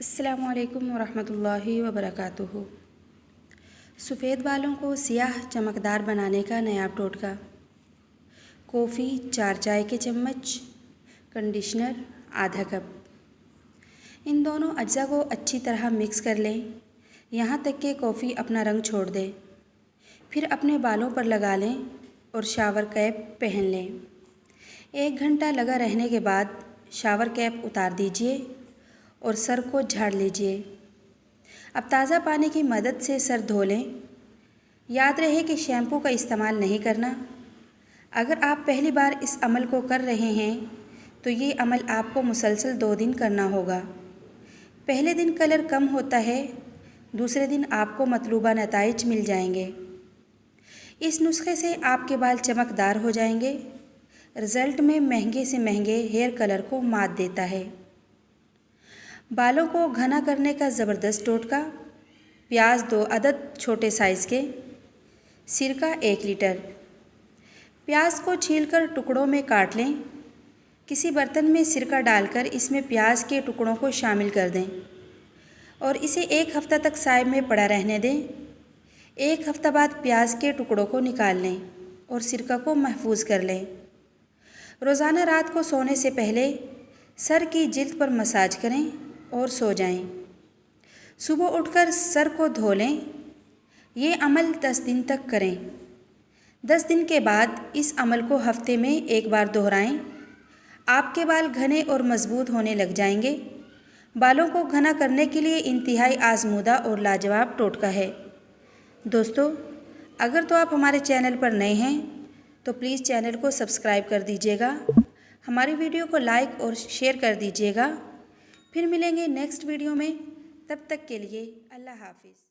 अस्सलामुअलैकुम वरहमतुल्लाहि वबरकातुहू। सफ़ेद बालों को सियाह चमकदार बनाने का नया टोटका। कॉफ़ी 4 चाय के चम्मच, कंडीशनर आधा कप। इन दोनों अज्जा को अच्छी तरह मिक्स कर लें, यहाँ तक कि कॉफ़ी अपना रंग छोड़ दे। फिर अपने बालों पर लगा लें और शावर कैप पहन लें। 1 घंटा लगा रहने के बाद शावर कैप उतार दीजिए और सर को झाड़ लीजिए। अब ताज़ा पानी की मदद से सर धो लें। याद रहे कि शैम्पू का इस्तेमाल नहीं करना। अगर आप पहली बार इस अमल को कर रहे हैं तो ये अमल आपको मुसलसल 2 दिन करना होगा। पहले दिन कलर कम होता है, दूसरे दिन आपको मतलूबा नताइज मिल जाएंगे। इस नुस्खे से आपके बाल चमकदार हो जाएंगे। रिज़ल्ट में महंगे से महंगे हेयर कलर को मात देता है। बालों को घना करने का ज़बरदस्त टोटका। प्याज 2 अदद छोटे साइज़ के, सिरका 1 लीटर। प्याज को छीलकर टुकड़ों में काट लें। किसी बर्तन में सिरका डालकर इसमें प्याज के टुकड़ों को शामिल कर दें और इसे 1 हफ़्ता तक साए में पड़ा रहने दें। 1 हफ़्ता बाद प्याज के टुकड़ों को निकाल लें और सिरका को महफूज कर लें। रोज़ाना रात को सोने से पहले सर की जिल्द पर मसाज करें और सो जाएं। सुबह उठकर सर को धो लें। ये अमल 10 दिन तक करें। 10 दिन के बाद इस अमल को हफ्ते में 1 बार दोहराएं। आपके बाल घने और मजबूत होने लग जाएंगे। बालों को घना करने के लिए इंतहाई आजमूदा और लाजवाब टोटका है। दोस्तों, अगर तो आप हमारे चैनल पर नए हैं तो प्लीज़ चैनल को सब्सक्राइब कर दीजिएगा। हमारी वीडियो को लाइक और शेयर कर दीजिएगा। फिर मिलेंगे नेक्स्ट वीडियो में। तब तक के लिए अल्लाह हाफिज़।